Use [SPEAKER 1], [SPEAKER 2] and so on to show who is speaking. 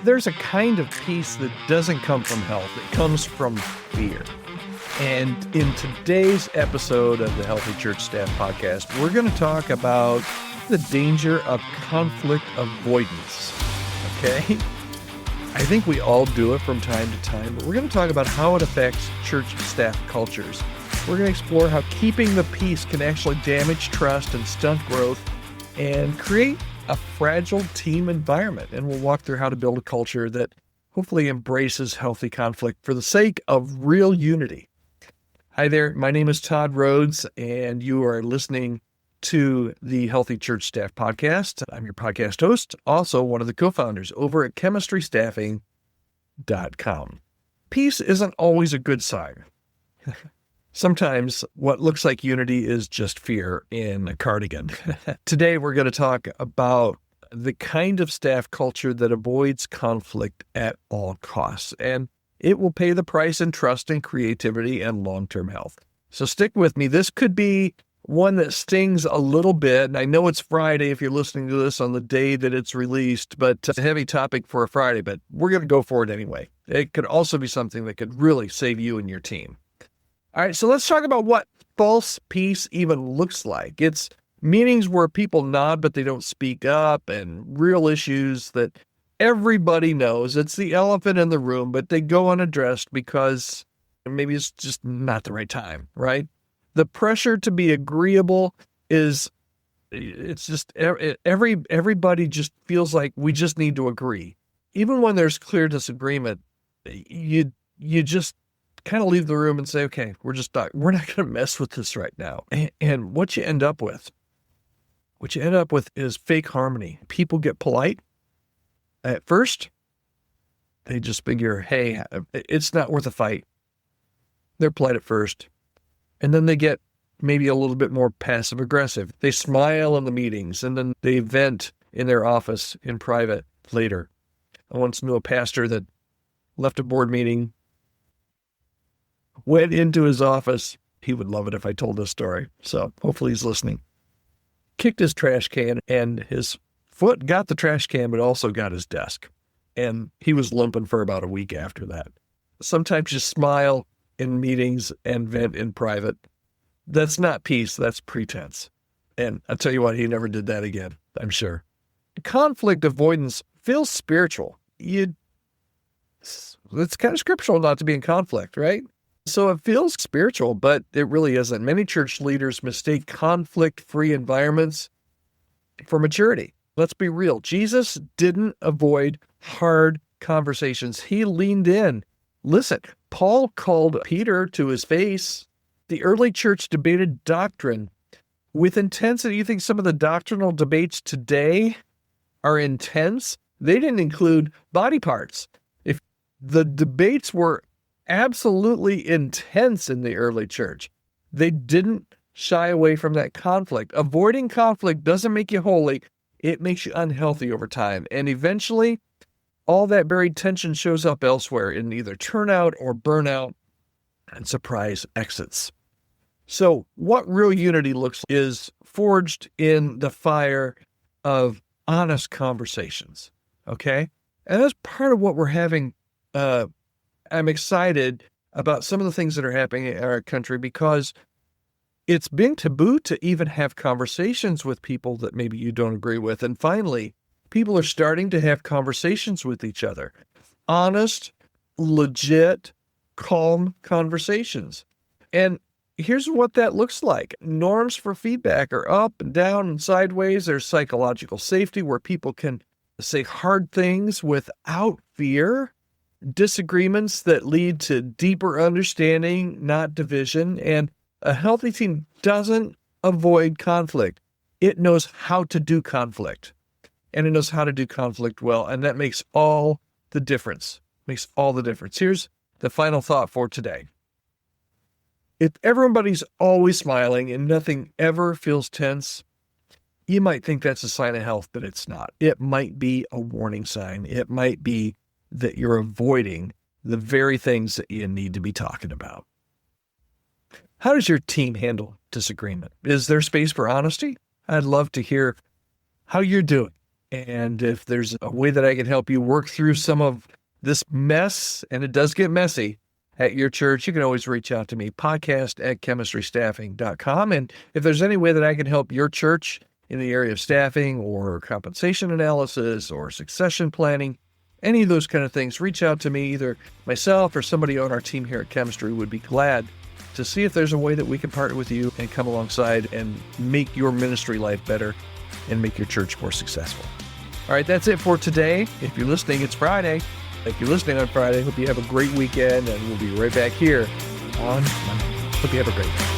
[SPEAKER 1] There's a kind of peace that doesn't come from health. It comes from fear. And in today's episode of the Healthy Church Staff Podcast, we're going to talk about the danger of conflict avoidance. Okay? I think we all do it from time to time, but we're going to talk about how it affects church staff cultures. We're going to explore how keeping the peace can actually damage trust and stunt growth and create a fragile team environment. And we'll walk through how to build a culture that hopefully embraces healthy conflict for the sake of real unity. Hi there, my name is Todd Rhoades, and you are listening to the Healthy Church Staff Podcast. I'm your podcast host, also one of the co-founders over at chemistrystaffing.com. Peace isn't always a good sign. Sometimes what looks like unity is just fear in a cardigan. Today, we're going to talk about the kind of staff culture that avoids conflict at all costs, and it will pay the price in trust and creativity and long-term health. So stick with me. This could be one that stings a little bit, and I know it's Friday if you're listening to this on the day that it's released, but it's a heavy topic for a Friday, but we're going to go for it anyway. It could also be something that could really save you and your team. All right, so let's talk about what false peace even looks like. It's meetings where people nod, but they don't speak up, and real issues that everybody knows. It's the elephant in the room, but they go unaddressed because maybe it's just not the right time, right? The pressure to be agreeable it's just everybody just feels like we just need to agree. Even when there's clear disagreement, you just kind of leave the room and say, okay, we're not going to mess with this right now. And what you end up with is fake harmony. People get polite. At first, they just figure, hey, it's not worth a fight. They're polite at first. And then they get maybe a little bit more passive aggressive. They smile in the meetings and then they vent in their office in private later. I once knew a pastor that left a board meeting, went into his office. He would love it if I told this story, so hopefully he's listening. Kicked his trash can, and his foot got the trash can, but also got his desk. And he was limping for about a week after that. Sometimes you smile in meetings and vent in private. That's not peace, that's pretense. And I'll tell you what, he never did that again, I'm sure. Conflict avoidance feels spiritual. It's kind of scriptural not to be in conflict, right? So it feels spiritual, but it really isn't. Many church leaders mistake conflict-free environments for maturity. Let's be real. Jesus didn't avoid hard conversations. He leaned in. Listen, Paul called Peter to his face. The early church debated doctrine with intensity. You think some of the doctrinal debates today are intense? They didn't include body parts. If the debates were absolutely intense in the early church, they didn't shy away from that conflict. Avoiding conflict doesn't make you holy. It makes you unhealthy over time. And eventually, all that buried tension shows up elsewhere in either turnout or burnout and surprise exits. So what real unity looks like is forged in the fire of honest conversations, okay? And that's part of what we're having. I'm excited about some of the things that are happening in our country because it's been taboo to even have conversations with people that maybe you don't agree with. And finally, people are starting to have conversations with each other. Honest, legit, calm conversations. And here's what that looks like. Norms for feedback are up and down and sideways. There's psychological safety where people can say hard things without fear. Disagreements that lead to deeper understanding, not division. And a healthy team doesn't avoid conflict. It knows how to do conflict. And it knows how to do conflict well. And that makes all the difference. Makes all the difference. Here's the final thought for today. If everybody's always smiling and nothing ever feels tense, you might think that's a sign of health, but it's not. It might be a warning sign. It might be that you're avoiding the very things that you need to be talking about. How does your team handle disagreement? Is there space for honesty? I'd love to hear how you're doing And if there's a way that I can help you work through some of this mess, and it does get messy at your church, you can always reach out to me, podcast@chemistrystaffing.com. And if there's any way that I can help your church in the area of staffing or compensation analysis or succession planning, any of those kind of things, reach out to me. Either myself or somebody on our team here at Chemistry would be glad to see if there's a way that we can partner with you and come alongside and make your ministry life better and make your church more successful. All right, that's it for today. If you're listening, it's Friday. If you're listening on Friday, hope you have a great weekend, and we'll be right back here on Monday. Hope you have a great day.